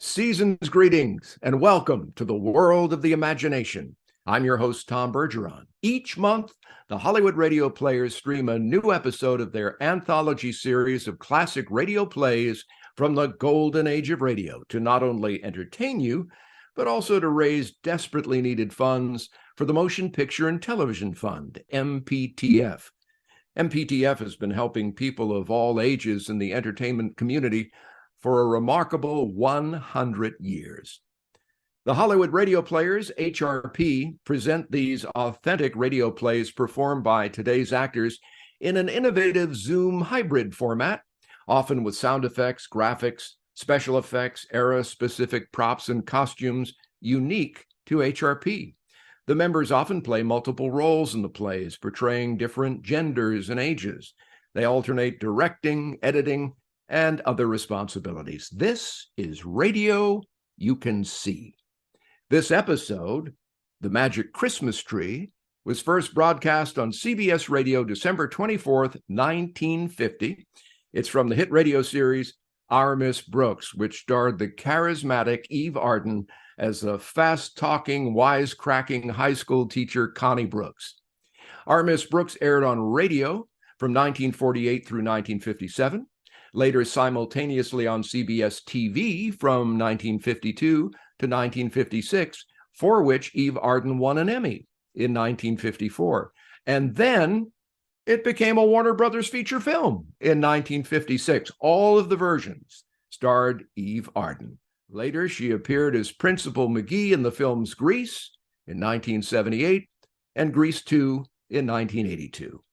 Season's greetings and welcome to the world of the imagination. I'm your host, Tom Bergeron. Each month, the Hollywood Radio Players stream a new episode of their anthology series of classic radio plays from the golden age of radio to not only entertain you, but also to raise desperately needed funds for the Motion Picture and Television Fund, MPTF. MPTF has been helping people of all ages in the entertainment community for a remarkable 100 years. The Hollywood Radio Players, HRP, present these authentic radio plays performed by today's actors in an innovative Zoom hybrid format, often with sound effects, graphics, special effects, era-specific props, and costumes unique to HRP. The members often play multiple roles in the plays, portraying different genders and ages. They alternate directing, editing, and other responsibilities. This is radio you can see. This episode, The Magic Christmas Tree, was first broadcast on CBS Radio December 24th, 1950. It's from the hit radio series Our Miss Brooks, which starred the charismatic Eve Arden as a fast-talking, wisecracking high school teacher, Connie Brooks. Our Miss Brooks aired on radio from 1948 through 1957. Later simultaneously on CBS TV from 1952 to 1956, for which Eve Arden won an Emmy in 1954. And then it became a Warner Brothers feature film in 1956. All of the versions starred Eve Arden. Later, she appeared as Principal McGee in the films Grease in 1978 and Grease 2 in 1982.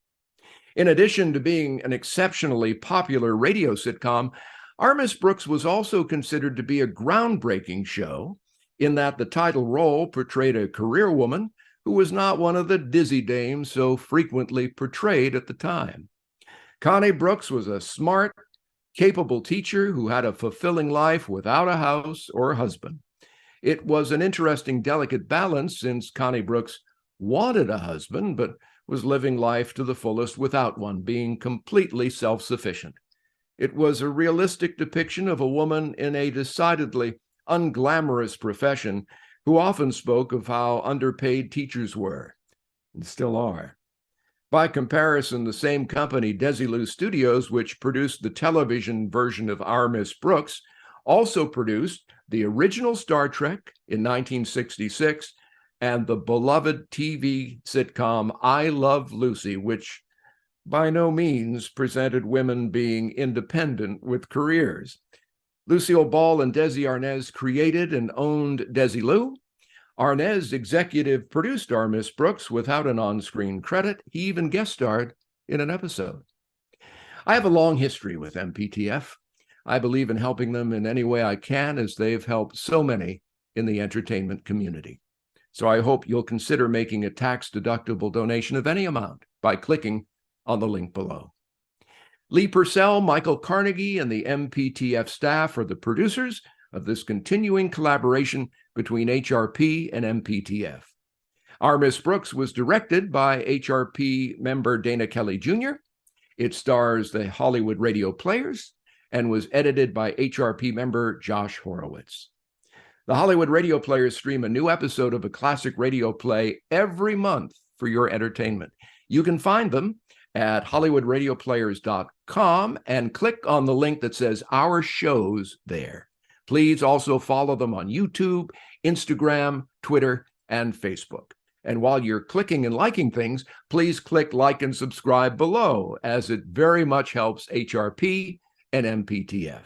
In addition to being an exceptionally popular radio sitcom, Our Miss Brooks was also considered to be a groundbreaking show in that the title role portrayed a career woman who was not one of the dizzy dames so frequently portrayed at the time. Connie Brooks was a smart, capable teacher who had a fulfilling life without a house or husband. It was an interesting, delicate balance since Connie Brooks wanted a husband, but was living life to the fullest without one, being completely self-sufficient. It was a realistic depiction of a woman in a decidedly unglamorous profession who often spoke of how underpaid teachers were, and still are. By comparison, the same company, Desilu Studios, which produced the television version of Our Miss Brooks, also produced the original Star Trek in 1966 and the beloved TV sitcom I Love Lucy, which by no means presented women being independent with careers. Lucille Ball and Desi Arnaz created and owned Desilu. Arnaz executive produced Our Miss Brooks without an on-screen credit. He even guest starred in an episode. I have a long history with MPTF. I believe in helping them in any way I can, as they've helped so many in the entertainment community. So I hope you'll consider making a tax-deductible donation of any amount by clicking on the link below. Lee Purcell, Michael Carnegie, and the MPTF staff are the producers of this continuing collaboration between HRP and MPTF. Our Miss Brooks was directed by HRP member Dana Kelly Jr. It stars the Hollywood Radio Players and was edited by HRP member Josh Horowitz. The Hollywood Radio Players stream a new episode of a classic radio play every month for your entertainment. You can find them at HollywoodRadioPlayers.com and click on the link that says Our Shows there. Please also follow them on YouTube, Instagram, Twitter, and Facebook. And while you're clicking and liking things, please click like and subscribe below, as it very much helps HRP and MPTF.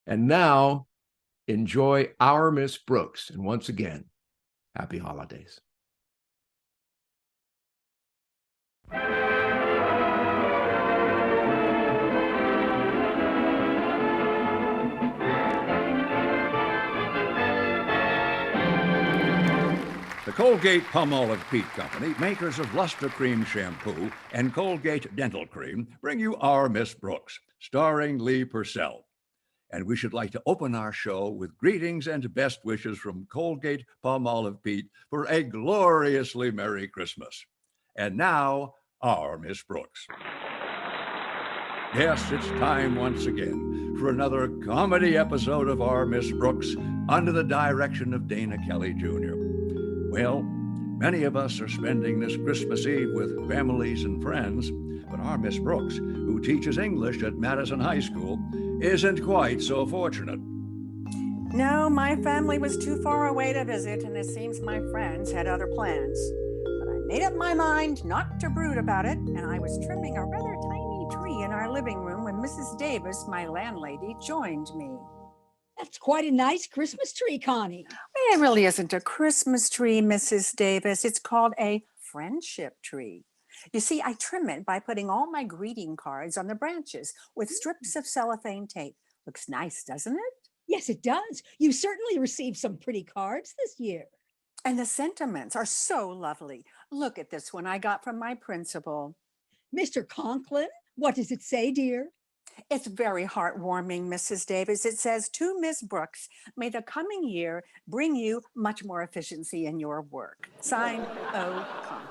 And now, enjoy Our Miss Brooks. And once again, happy holidays. The Colgate-Palmolive Peet Company, makers of Luster Cream Shampoo and Colgate Dental Cream, bring you Our Miss Brooks, starring Lee Purcell. And we should like to open our show with greetings and best wishes from Colgate-Palmolive Peet for a gloriously Merry Christmas. And now, Our Miss Brooks. Yes, it's time once again for another comedy episode of Our Miss Brooks under the direction of Dana Kelly Jr. Well, many of us are spending this Christmas Eve with families and friends, but our Miss Brooks, who teaches English at Madison High School, isn't quite so fortunate. No, my family was too far away to visit, and it seems my friends had other plans. But I made up my mind not to brood about it, and I was trimming a rather tiny tree in our living room when Mrs. Davis, my landlady, joined me. That's quite a nice Christmas tree, Connie. It really isn't a Christmas tree, Mrs. Davis. It's called a friendship tree. You see, I trim it by putting all my greeting cards on the branches with strips of cellophane tape. Looks nice, doesn't it? Yes, it does. You certainly received some pretty cards this year. And the sentiments are so lovely. Look at this one I got from my principal. Mr. Conklin, what does it say, dear? It's very heartwarming, Mrs. Davis. It says, to Miss Brooks, may the coming year bring you much more efficiency in your work. Signed, O. Conklin.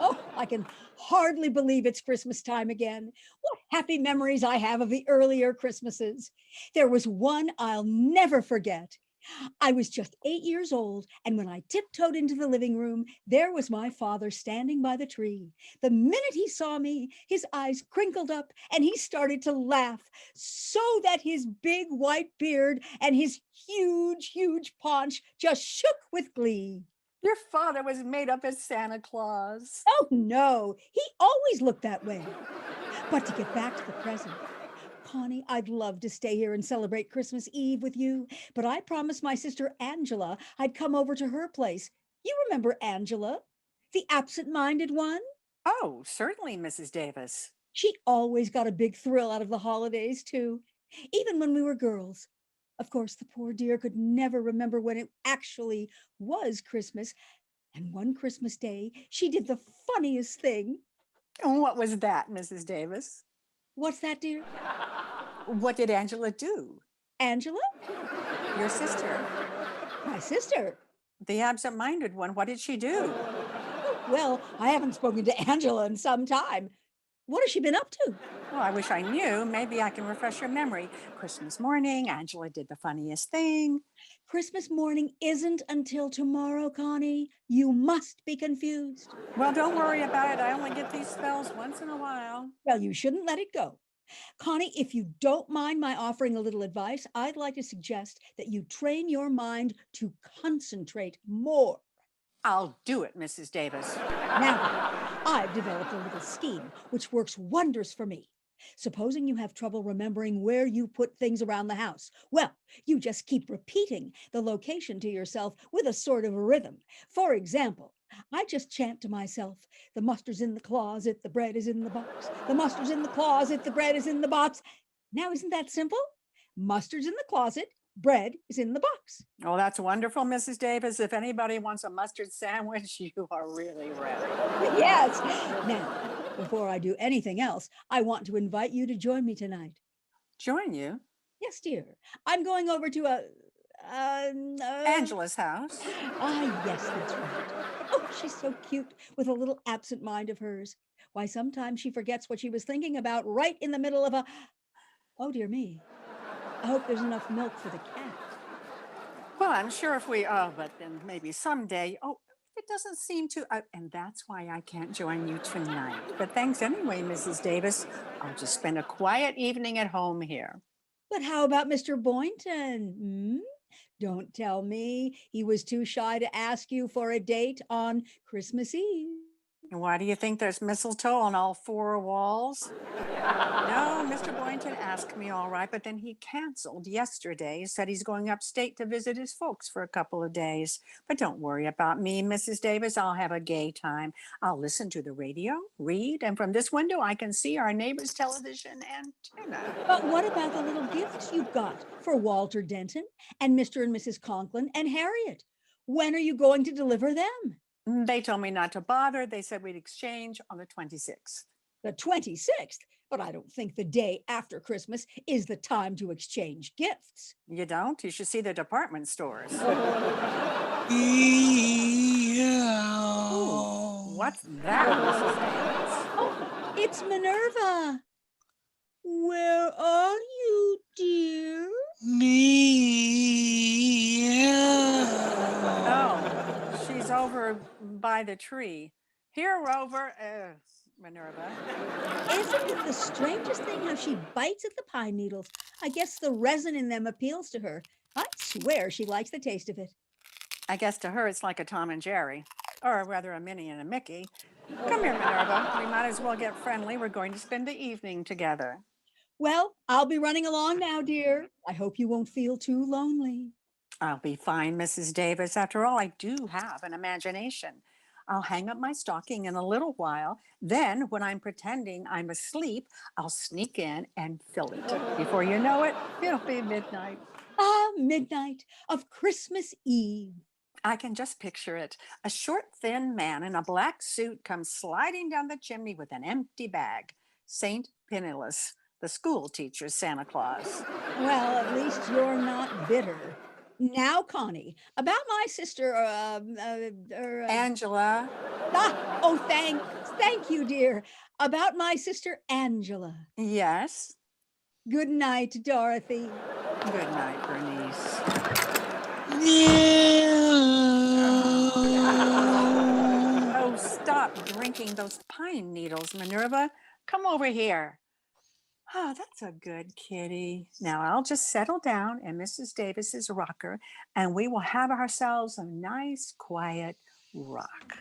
Oh, I can hardly believe it's Christmas time again. What happy memories I have of the earlier Christmases. There was one I'll never forget. I was just 8 years old, and when I tiptoed into the living room, there was my father standing by the tree. The minute he saw me, his eyes crinkled up and he started to laugh so that his big white beard and his huge paunch just shook with glee. Your father was made up as Santa Claus. Oh, no, he always looked that way. But to get back to the present, Connie, I'd love to stay here and celebrate Christmas Eve with you, but I promised my sister Angela I'd come over to her place. You remember Angela, the absent-minded one? Oh, certainly, Mrs. Davis. She always got a big thrill out of the holidays, too, even when we were girls. Of course, the poor dear could never remember when it actually was Christmas. And one Christmas Day, she did the funniest thing. And what was that, Mrs. Davis? What's that, dear? What did Angela do? Angela? Your sister. My sister? The absent-minded one. What did she do? Well, I haven't spoken to Angela in some time. What has she been up to? Well, I wish I knew. Maybe I can refresh your memory. Christmas morning, Angela did the funniest thing. Christmas morning isn't until tomorrow, Connie. You must be confused. Well, don't worry about it. I only get these spells once in a while. Well, you shouldn't let it go. Connie, if you don't mind my offering a little advice, I'd like to suggest that you train your mind to concentrate more. I'll do it, Mrs. Davis. Now, I've developed a little scheme which works wonders for me. Supposing you have trouble remembering where you put things around the house. Well, you just keep repeating the location to yourself with a sort of rhythm. For example, I just chant to myself, the mustard's in the closet, the bread is in the box. The mustard's in the closet, the bread is in the box. Now, isn't that simple? Mustard's in the closet, bread is in the box. Oh, that's wonderful, Mrs. Davis. If anybody wants a mustard sandwich, you are really ready. Yes. Now, before I do anything else, I want to invite you to join me tonight. Join you? Yes, dear. I'm going over to Angela's house. Ah, yes, that's right. Oh, she's so cute with a little absent mind of hers. Why, sometimes she forgets what she was thinking about right in the middle of a... Oh, dear me. I hope there's enough milk for the cat. Well, I'm sure if we, but then maybe someday, it doesn't seem to, and that's why I can't join you tonight. But thanks anyway, Mrs. Davis. I'll just spend a quiet evening at home here. But how about Mr. Boynton? Don't tell me he was too shy to ask you for a date on Christmas Eve. Why do you think there's mistletoe on all four walls? No, Mr. Boynton asked me all right, but then he canceled yesterday, said he's going upstate to visit his folks for a couple of days. But don't worry about me, Mrs. Davis. I'll have a gay time. I'll listen to the radio, read, and from this window I can see our neighbor's television antenna. But what about the little gifts you've got for Walter Denton and Mr. and Mrs. Conklin and Harriet? When are you going to deliver them? They told me not to bother. They said we'd exchange on the 26th. The 26th? But I don't think the day after Christmas is the time to exchange gifts. You don't? You should see the department stores. Yeah. Ooh, what's that, Mrs. Davis? Oh, it's Minerva. Where are you, dear? Oh, she's over by the tree. Here, Rover. Minerva. Isn't it the strangest thing how she bites at the pine needles? I guess the resin in them appeals to her. I swear she likes the taste of it. I guess to her it's like a Tom and Jerry, or rather a Minnie and a Mickey. Come here, Minerva. We might as well get friendly. We're going to spend the evening together. Well, I'll be running along now, dear. I hope you won't feel too lonely. I'll be fine, Mrs. Davis. After all, I do have an imagination. I'll hang up my stocking in a little while. Then, when I'm pretending I'm asleep, I'll sneak in and fill it. Before you know it, it'll be midnight. Ah, midnight of Christmas Eve. I can just picture it. A short, thin man in a black suit comes sliding down the chimney with an empty bag. Saint Penniless, the school teacher's Santa Claus. Well, at least you're not bitter. Now, Connie, about my sister, Angela. oh, thank you, dear. About my sister, Angela. Yes. Good night, Dorothy. Good night, Bernice. Oh, stop drinking those pine needles, Minerva. Come over here. Oh, that's a good kitty. Now I'll just settle down in Mrs. Davis's rocker and we will have ourselves a nice, quiet rock.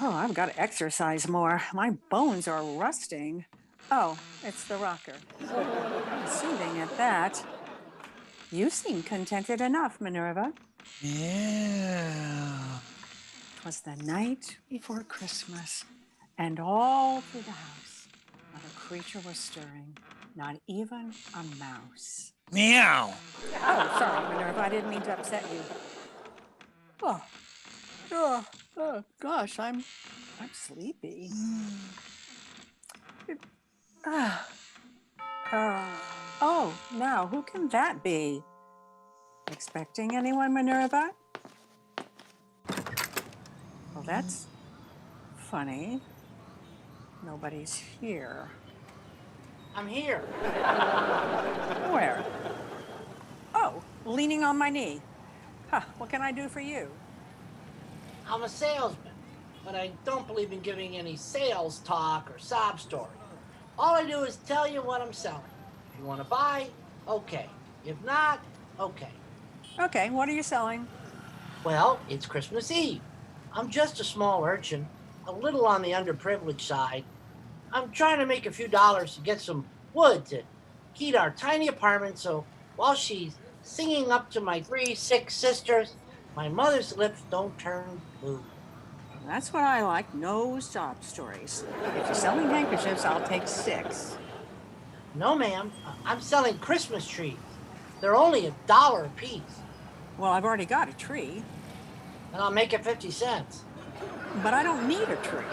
Oh, I've got to exercise more. My bones are rusting. Oh, it's the rocker. I'm soothing at that. You seem contented enough, Minerva. Yeah. 'Twas the night before Christmas, and all through the house not a creature was stirring, not even a mouse. Meow. Oh, sorry, Minerva, I didn't mean to upset you. Oh, gosh, I'm sleepy. Oh, now who can that be? Expecting anyone, Minerva? Well, that's funny. Nobody's here. I'm here. Where? Oh, leaning on my knee. Huh, what can I do for you? I'm a salesman, but I don't believe in giving any sales talk or sob story. All I do is tell you what I'm selling. If you want to buy, okay. If not, okay. Okay, what are you selling? Well, it's Christmas Eve. I'm just a small urchin, a little on the underprivileged side. I'm trying to make a few dollars to get some wood to heat our tiny apartment, so while she's singing up to my 3 sick sisters, my mother's lips don't turn blue. That's what I like, no sob stories. If you're selling handkerchiefs, I'll take 6. No, ma'am, I'm selling Christmas trees. They're only $1 a piece, Well, I've already got a tree, and I'll make it 50 cents. but I don't need a tree.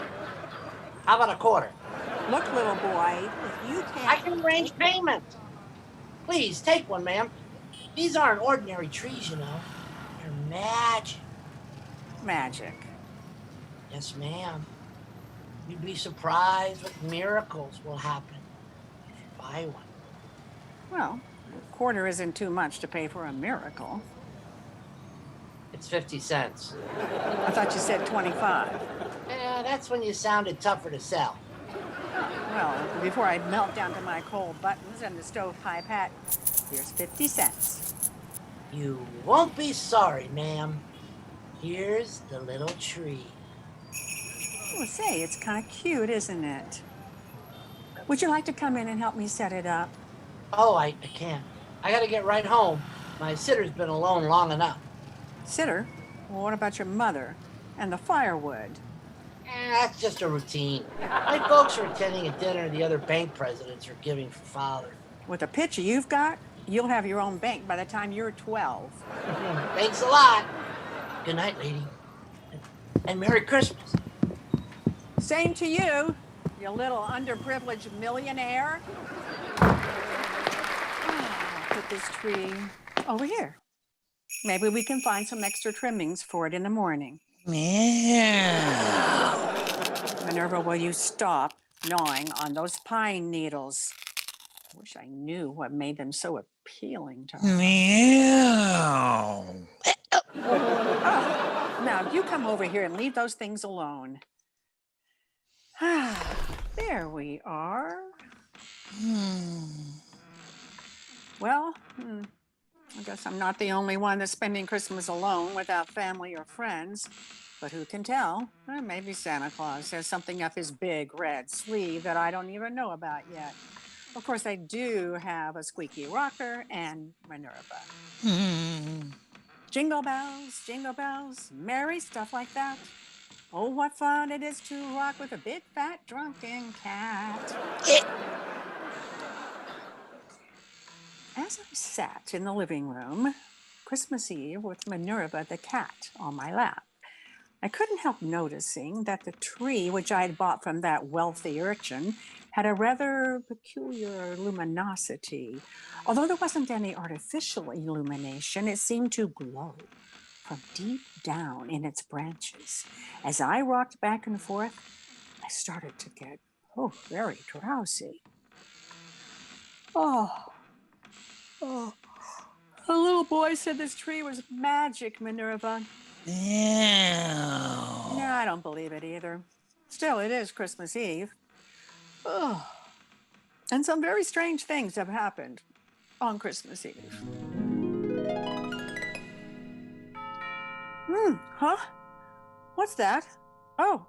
How about a quarter? Look, little boy, if you can't... I can arrange payment. Please, take one, ma'am. These aren't ordinary trees, you know. They're magic. Magic. Yes, ma'am. You'd be surprised what miracles will happen if you buy one. Well, a quarter isn't too much to pay for a miracle. It's 50 cents. I thought you said 25. Yeah, that's when you sounded tougher to sell. Well, before I melt down to my cold buttons and the stovepipe hat, here's 50 cents. You won't be sorry, ma'am. Here's the little tree. Oh, say, it's kind of cute, isn't it? Would you like to come in and help me set it up? Oh, I can't. I gotta get right home. My sitter's been alone long enough. Sitter? Well, what about your mother and the firewood? That's just a routine. My folks are attending a dinner the other bank presidents are giving for Father. With the picture you've got, you'll have your own bank by the time you're 12. Thanks a lot. Good night, lady. And Merry Christmas. Same to you, you little underprivileged millionaire. Put this tree over here. Maybe we can find some extra trimmings for it in the morning. Meow. Minerva, will you stop? gnawing on those pine needles. I wish I knew what made them so appealing to her. Meow. Oh, now you come over here and leave those things alone. There we are. Well, I guess I'm not the only one that's spending Christmas alone without family or friends. But who can tell? Maybe Santa Claus has something up his big red sleeve that I don't even know about yet. Of course, I do have a squeaky rocker and Minerva. Jingle bells, merry stuff like that. Oh, what fun it is to rock with a big, fat, drunken cat. As I sat in the living room, Christmas Eve, with Minerva the cat on my lap, I couldn't help noticing that the tree which I had bought from that wealthy urchin had a rather peculiar luminosity. Although there wasn't any artificial illumination, it seemed to glow from deep down in its branches. As I rocked back and forth, I started to get, very drowsy. A little boy said this tree was magic, Minerva. Meow. No, I don't believe it either. Still, it is Christmas Eve. And some very strange things have happened on Christmas Eve. Huh? What's that? Oh,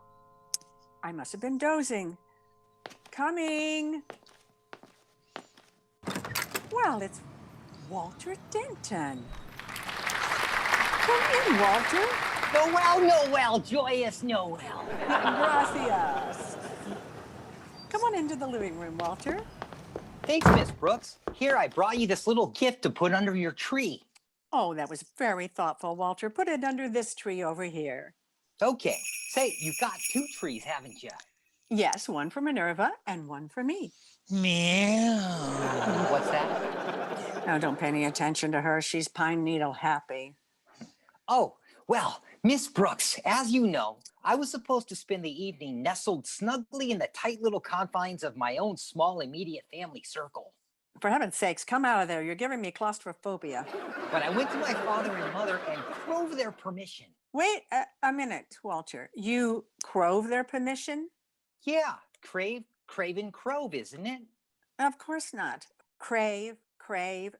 I must have been dozing. Coming. Well, it's Walter Denton. Come in, Walter. Noel, joyous Noel. Gracias. Come on into the living room, Walter. Thanks, Miss Brooks. Here, I brought you this little gift to put under your tree. Oh, that was very thoughtful, Walter. Put it under this tree over here. Okay. Say, you've got 2 trees, haven't you? Yes, one for Minerva and one for me. Meow. What's that? Now, don't pay any attention to her. She's pine needle happy. Oh, well, Miss Brooks, as you know, I was supposed to spend the evening nestled snugly in the tight little confines of my own small immediate family circle. For heaven's sakes, come out of there. You're giving me claustrophobia. But I went to my father and mother and crove their permission. Wait a minute, Walter. You crove their permission? Yeah, crave and crove, isn't it? Of course not. Crave.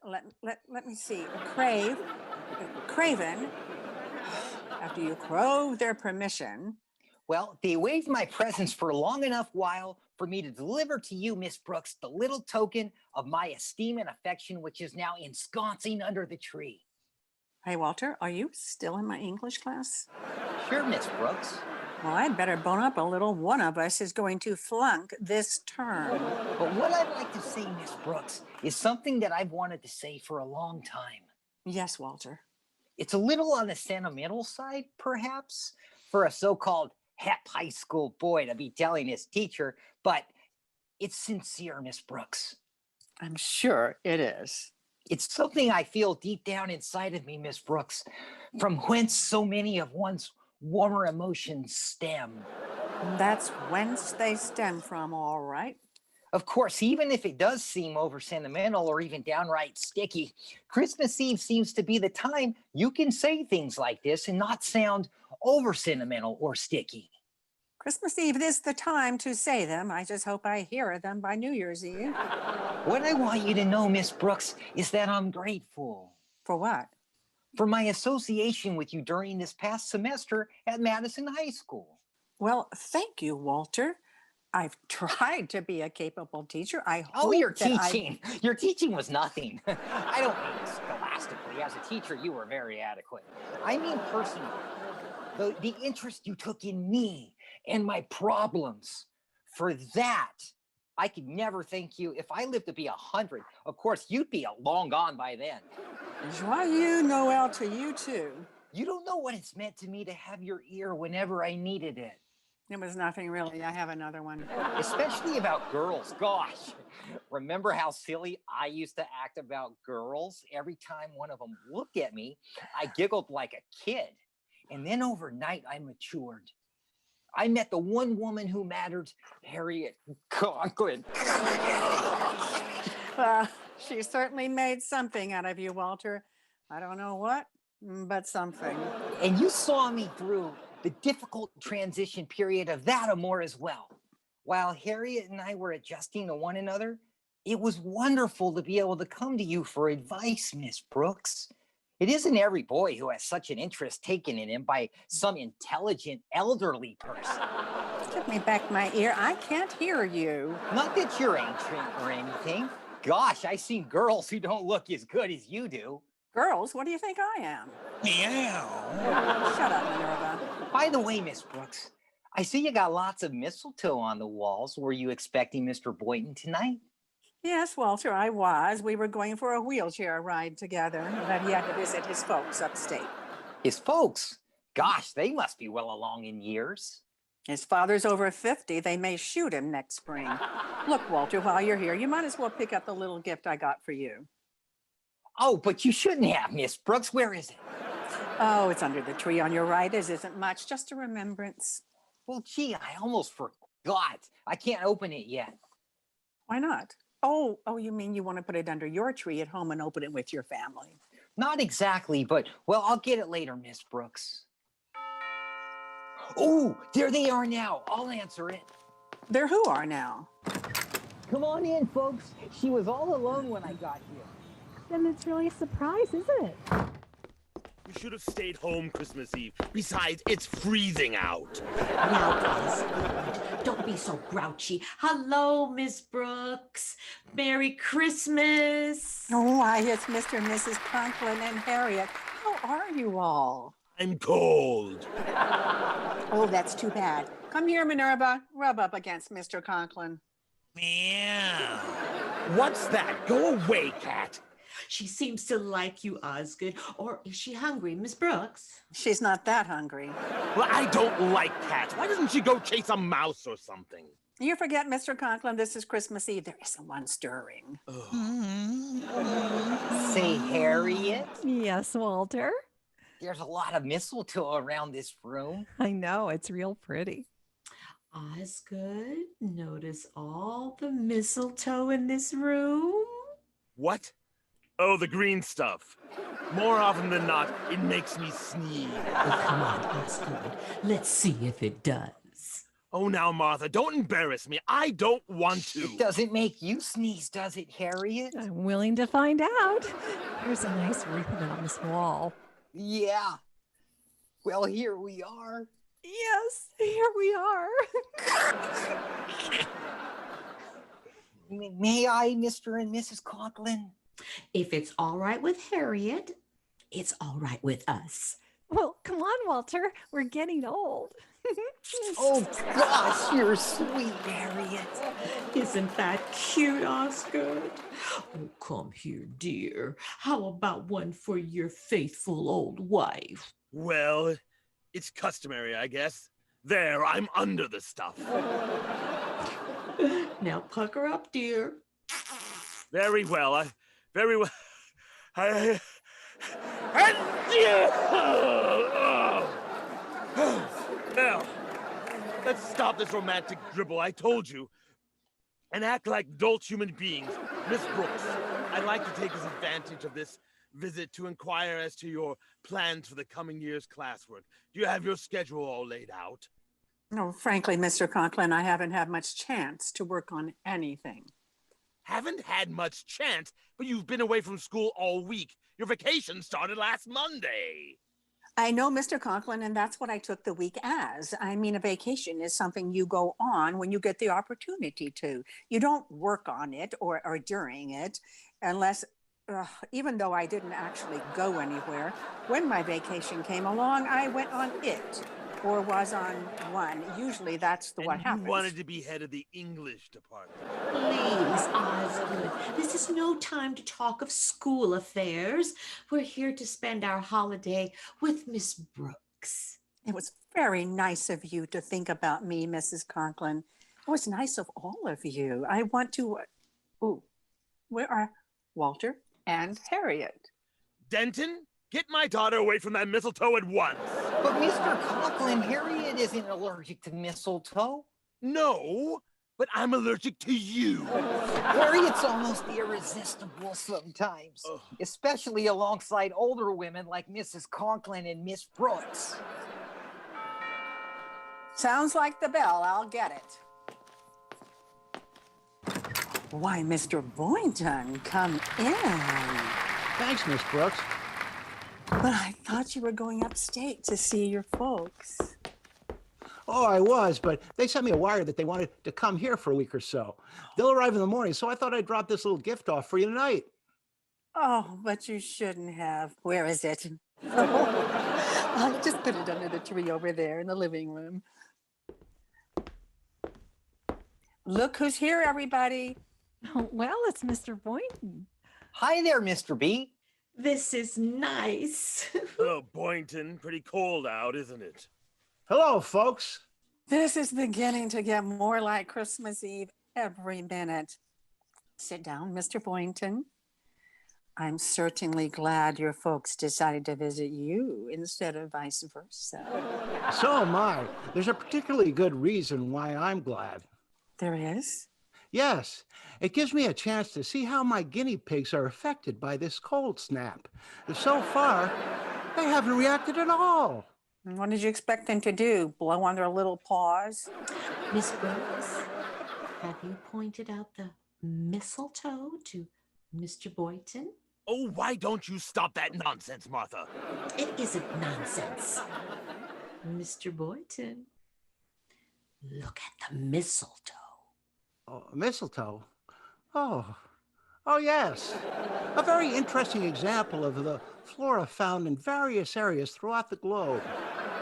Let me see. Craven. After you crove their permission. Well, they waived my presence for a long enough while for me to deliver to you, Miss Brooks, the little token of my esteem and affection, which is now ensconcing under the tree. Hey, Walter, are you still in my English class? Sure, Miss Brooks. Well, I'd better bone up a little. One of us is going to flunk this term. But what I'd like to say, Miss Brooks, is something that I've wanted to say for a long time. Yes, Walter. It's a little on the sentimental side, perhaps, for a so-called hep high school boy to be telling his teacher, but it's sincere, Miss Brooks. I'm sure it is. It's something I feel deep down inside of me, Miss Brooks, from whence so many of one's warmer emotions stem. That's whence they stem from, all right. Of course, even if it does seem over sentimental or even downright sticky, Christmas Eve seems to be the time you can say things like this and not sound over sentimental or sticky. Christmas Eve is the time to say them. I just hope I hear them by New Year's Eve. What I want you to know, Miss Brooks, is that I'm grateful. For what? For my association with you during this past semester at Madison High School. Well, thank you, Walter. I've tried to be a capable teacher. Your teaching. Your teaching was nothing. I don't mean scholastically. As a teacher, you were very adequate. I mean personally. The interest you took in me and my problems. For that, I could never thank you. If I lived to be 100, of course, you'd be long gone by then. Joyeux Noel to you too. You don't know what it's meant to me to have your ear whenever I needed it. It was nothing really. I have another one. Especially about girls. Gosh, remember how silly I used to act about girls? Every time one of them looked at me, I giggled like a kid. And then overnight, I matured. I met the one woman who mattered, Harriet Conklin. She certainly made something out of you, Walter. I don't know what, but something. And you saw me through the difficult transition period of that amour as well. While Harriet and I were adjusting to one another, it was wonderful to be able to come to you for advice, Miss Brooks. It isn't every boy who has such an interest taken in him by some intelligent elderly person. Give me back my ear. I can't hear you. Not that you're ancient or anything. Gosh, I've seen girls who don't look as good as you do. Girls, what do you think I am? Meow. Shut up, Minerva. By the way, Miss Brooks, I see you got lots of mistletoe on the walls. Were you expecting Mr. Boynton tonight? Yes, Walter, I was. We were going for a wheelchair ride together, but he had to visit his folks upstate. His folks? Gosh, they must be well along in years. His father's over 50. They may shoot him next spring. Look, Walter, while you're here, you might as well pick up the little gift I got for you. Oh, but you shouldn't have, Miss Brooks. Where is it? Oh, it's under the tree on your right. It isn't much, just a remembrance. Well, gee, I almost forgot. I can't open it yet. Why not? Oh, you mean you want to put it under your tree at home and open it with your family? Not exactly, but, well, I'll get it later, Miss Brooks. Oh, there they are now. I'll answer it. They're who are now? Come on in, folks. She was all alone when I got here. Then it's really a surprise, isn't it? You should have stayed home Christmas Eve. Besides, it's freezing out. Now, please, don't be so grouchy. Hello, Miss Brooks. Merry Christmas. Oh, why, it's Mr. and Mrs. Conklin and Harriet. How are you all? I'm cold. Oh, that's too bad. Come here, Minerva. Rub up against Mr. Conklin. Meow. What's that? Go away, cat. She seems to like you, Osgood. Or is she hungry, Miss Brooks? She's not that hungry. Well, I don't like cats. Why doesn't she go chase a mouse or something? You forget, Mr. Conklin, this is Christmas Eve. There isn't one stirring. Say, Harriet, Yes, Walter. there's a lot of mistletoe around this room. I know, it's real pretty. Osgood, notice all the mistletoe in this room? What? Oh, the green stuff. More often than not, it makes me sneeze. Oh, come on, Osgood. Let's see if it does. Oh, now, Martha, don't embarrass me. I don't want to. It doesn't make you sneeze, does it, Harriet? I'm willing to find out. There's a nice ribbon on this wall. Yeah. Well, here we are. Yes, here we are. May I, Mr. and Mrs. Conklin? If it's all right with Harriet, it's all right with us. Well, come on, Walter. We're getting old. Oh, gosh, you're sweet, Harriet. Isn't that cute, Osgood? Oh, come here, dear. How about one for your faithful old wife? Well, it's customary, I guess. There, I'm under the stuff. Now pucker up, dear. Very well. Very well. Now, let's stop this romantic dribble. I told you. And act like adult human beings. Miss Brooks, I'd like to take advantage of this visit to inquire as to your plans for the coming year's classwork. Do you have your schedule all laid out? No, frankly, Mr. Conklin, I haven't had much chance to work on anything. Haven't had much chance, but you've been away from school all week. Your vacation started last Monday. I know, Mr. Conklin, and that's what I took the week as. I mean, a vacation is something you go on when you get the opportunity to. You don't work on it or during it unless, even though I didn't actually go anywhere, when my vacation came along, I went on it or was on one. Usually that's what happens. You wanted to be head of the English department. Please, Osgood, this is no time to talk of school affairs. We're here to spend our holiday with Miss Brooks. It was very nice of you to think about me, Mrs. Conklin. It was nice of all of you. I want to... where are Walter and Harriet? Denton, Get my daughter away from that mistletoe at once. But Mr. Conklin, Harriet isn't allergic to mistletoe. No, but I'm allergic to you. Harriet's almost irresistible sometimes, Ugh. especially alongside older women like Mrs. Conklin and Miss Brooks. Sounds like the bell. I'll get it. Why, Mr. Boynton, come in. Thanks, Miss Brooks. But I thought you were going upstate to see your folks. Oh, I was, but they sent me a wire that they wanted to come here for a week or so. They'll arrive in the morning, so I thought I'd drop this little gift off for you tonight. Oh, but you shouldn't have. Where is it? I'll just put it under the tree over there in the living room. Look who's here, everybody. Oh, well, it's Mr. Boynton. Hi there, Mr. B. This is nice. Hello, Boynton. Pretty cold out, isn't it? Hello, folks. This is beginning to get more like Christmas Eve every minute. Sit down, Mr. Boynton. I'm certainly glad your folks decided to visit you instead of vice versa. So am I. There's a particularly good reason why I'm glad. There is? Yes, it gives me a chance to see how my guinea pigs are affected by this cold snap. So far, they haven't reacted at all. What did you expect them to do? Blow on their little paws? Miss Brooks, have you pointed out the mistletoe to Mr. Boynton? Oh, why don't you stop that nonsense, Martha? It isn't nonsense. Mr. Boynton, look at the mistletoe. Oh, mistletoe? Oh, yes. A very interesting example of the flora found in various areas throughout the globe.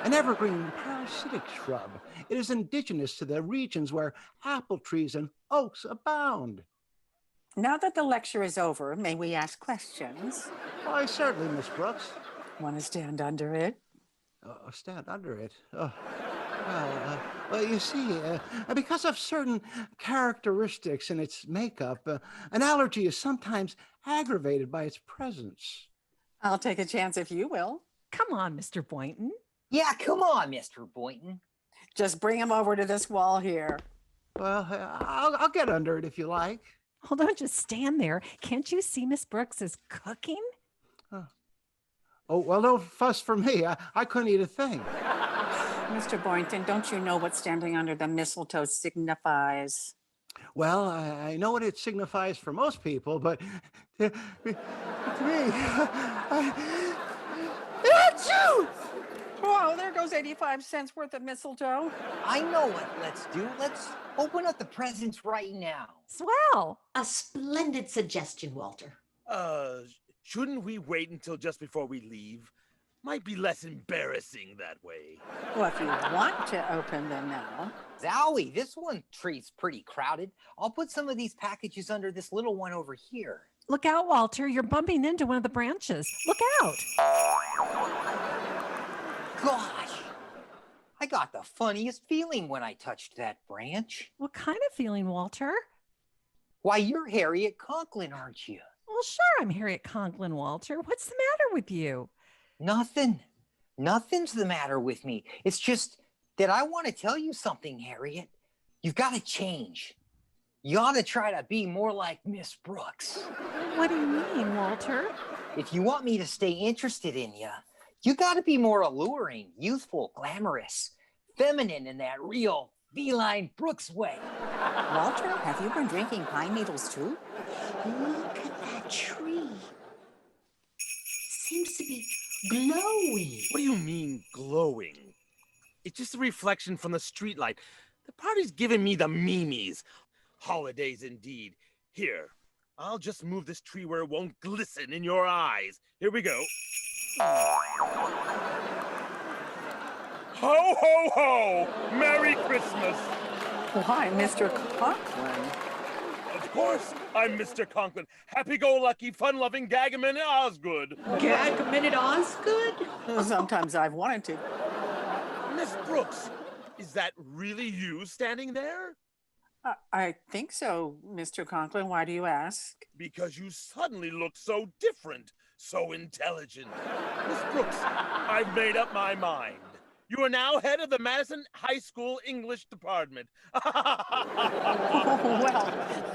An evergreen parasitic shrub. It is indigenous to the regions where apple trees and oaks abound. Now that the lecture is over, may we ask questions? Why, certainly, Miss Brooks. Want to stand under it? Stand under it? Well, you see, because of certain characteristics in its makeup, an allergy is sometimes aggravated by its presence. I'll take a chance if you will. Come on, Mr. Boynton. Yeah, come on, Mr. Boynton. Just bring him over to this wall here. Well, I'll get under it if you like. Oh, don't just stand there. Can't you see Miss Brooks is cooking? Oh, well, no fuss for me. I couldn't eat a thing. Mr. Boynton, don't you know what standing under the mistletoe signifies? Well, I know what it signifies for most people, but to me, achoo! Oh, there goes 85 cents worth of mistletoe. I know what let's do. Let's open up the presents right now. Swell. A splendid suggestion, Walter. Shouldn't we wait until just before we leave? Might be less embarrassing that way. Well, if you want to open them now. Zowie, this one tree's pretty crowded. I'll put some of these packages under this little one over here. Look out, Walter. You're bumping into one of the branches. Look out. Gosh, I got the funniest feeling when I touched that branch. What kind of feeling, Walter? Why, you're Harriet Conklin, aren't you? Well, sure, I'm Harriet Conklin, Walter. What's the matter with you? Nothing. Nothing's the matter with me. It's just that I want to tell you something, Harriet. You've got to change. You ought to try to be more like Miss Brooks. What do you mean, Walter? If you want me to stay interested in you, you got to be more alluring, youthful, glamorous, feminine in that real feline Brooks way. Walter, have you been drinking pine needles too? Look at that tree. Seems to be glowing. What do you mean, glowing? It's just a reflection from the streetlight. The party's giving me the memes. Holidays indeed. Here, I'll just move this tree where it won't glisten in your eyes. Here we go. Ho, ho, ho! Merry Christmas! Why, Mr. Conklin? Of course, I'm Mr. Conklin. Happy-go-lucky, fun-loving Gagamin Osgood. Gagamin Osgood? Sometimes I've wanted to. Miss Brooks, is that really you standing there? I think so, Mr. Conklin. Why do you ask? Because you suddenly look so different. so intelligent. Miss Brooks, I've made up my mind. You are now head of the Madison High School English Department. Oh, well,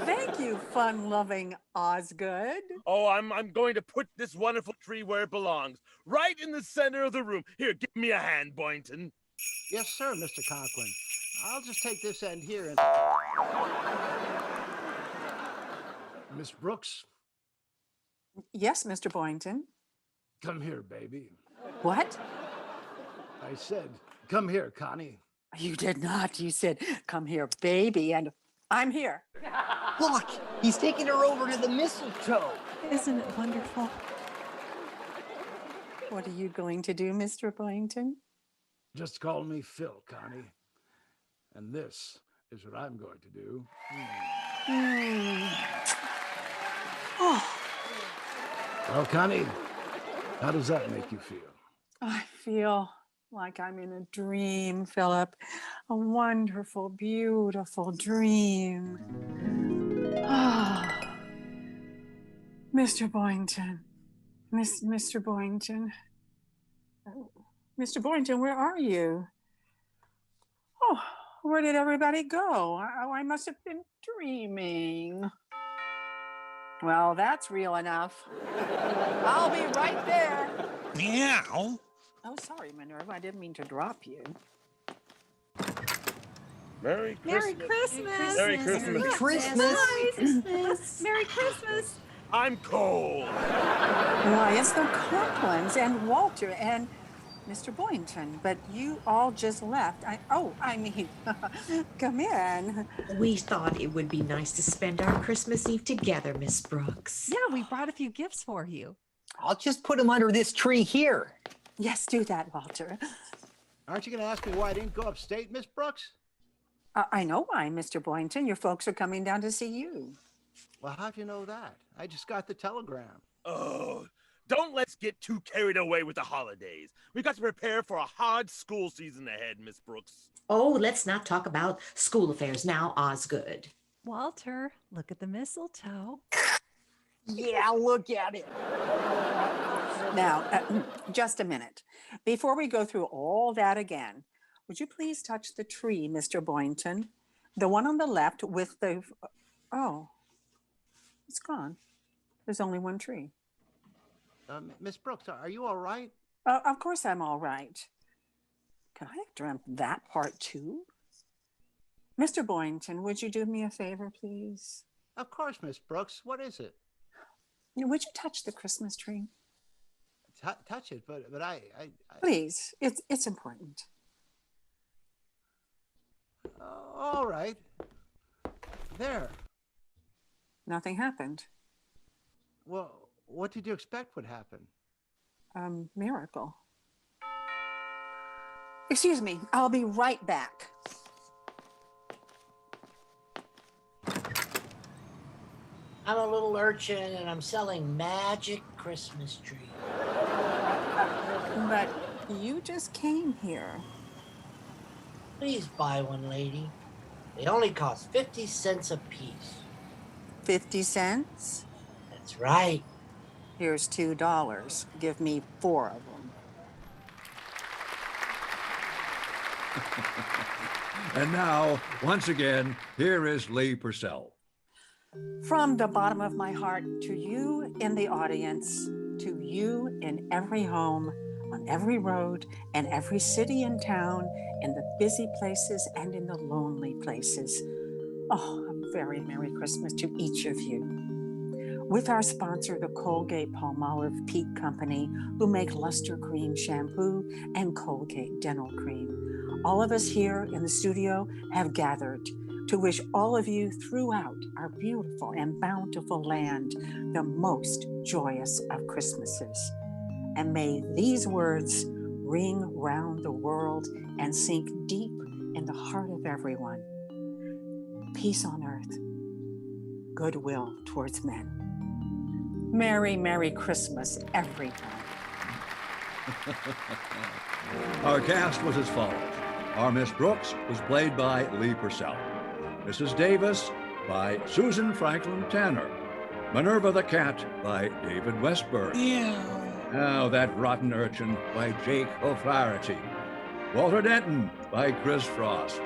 thank you, fun-loving Osgood. Oh, I'm going to put this wonderful tree where it belongs, right in the center of the room. Here, give me a hand, Boynton. Yes, sir, Mr. Conklin. I'll just take this end here and... Miss Brooks, Yes, Mr. Boynton. come here, baby. What? I said, come here, Connie. You did not. You said, come here, baby, and I'm here. Look, he's taking her over to the mistletoe. Isn't it wonderful? What are you going to do, Mr. Boynton? Just call me Phil, Connie. And this is what I'm going to do. Oh, Well, Connie, how does that make you feel? I feel like I'm in a dream, Philip. A wonderful, beautiful dream. Ah, Mr. Boynton. Mr. Boynton. Mr. Boynton, where are you? Oh, where did everybody go? I must have been dreaming. Well, that's real enough. I'll be right there. Meow. Oh, sorry, Minerva. I didn't mean to drop you. Merry Merry Christmas. Christmas. Merry Christmas. Christmas. Merry Christmas. I'm cold. Why, it's the Conklins and Walter and Mr. Boynton, but you all just left. Come in. We thought it would be nice to spend our Christmas Eve together, Miss Brooks. Yeah, we brought a few gifts for you. I'll just put him under this tree here. Yes, do that, Walter. Aren't you going to ask me why I didn't go upstate, Miss Brooks? I know why, Mr. Boynton. Your folks are coming down to see you. Well, how'd you know that? I just got the telegram. Oh, don't let's get too carried away with the holidays. We've got to prepare for a hard school season ahead, Miss Brooks. Oh, let's not talk about school affairs now, Osgood. Walter, look at the mistletoe. Yeah, look at it. Now, just a minute. Before we go through all that again, would you please touch the tree, Mr. Boynton? The one on the left with the... Oh, it's gone. There's only one tree. Miss Brooks, are you all right? Of course I'm all right. Could I have dreamt that part too? Mr. Boynton, would you do me a favor, please? Of course, Miss Brooks. What is it? Would you touch the Christmas tree? Touch it, but I... Please, it's important. All right. There. Nothing happened. Well, what did you expect would happen? Miracle. Excuse me, I'll be right back. I'm a little urchin and I'm selling magic Christmas trees. But you just came here. Please buy one, lady. They only cost 50 cents a piece. 50 cents? That's right. Here's $2. Give me 4 of them. And now, once again, here is Lee Purcell. From the bottom of my heart to you in the audience, to you in every home, on every road, and every city and town, in the busy places and in the lonely places. Oh, a very Merry Christmas to each of you. With our sponsor, the Colgate-Palmolive Peak Company, who make Luster Cream Shampoo and Colgate Dental Cream. All of us here in the studio have gathered to wish all of you throughout our beautiful and bountiful land the most joyous of Christmases. And may these words ring round the world and sink deep in the heart of everyone. Peace on earth, goodwill towards men. Merry, Merry Christmas, everyone. Our cast was as follows. Our Miss Brooks was played by Lee Purcell. Mrs. Davis by Susan Franklin Tanner. Minerva the Cat by David Westberg. Now That Rotten Urchin by Jake O'Flaherty. Walter Denton by Chris Frost.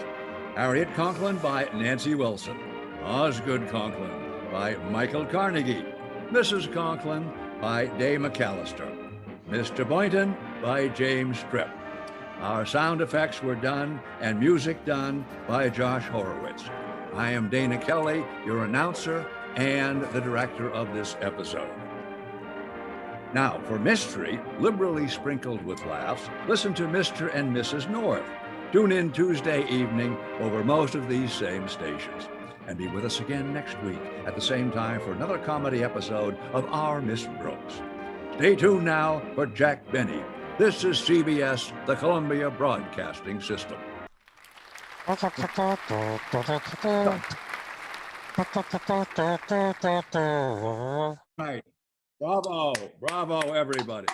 Harriet Conklin by Nancy Wilson. Osgood Conklin by Michael Carnegie. Mrs. Conklin by Day McAllister. Mr. Boynton by James Tripp. Our sound effects were done and music done by Josh Horowitz. I am Dana Kelly, your announcer and the director of this episode. Now, for mystery, liberally sprinkled with laughs, listen to Mr. and Mrs. North. Tune in Tuesday evening over most of these same stations. And be with us again next week at the same time for another comedy episode of Our Miss Brooks. Stay tuned now for Jack Benny. This is CBS, the Columbia Broadcasting System. Right. Bravo, bravo, everybody.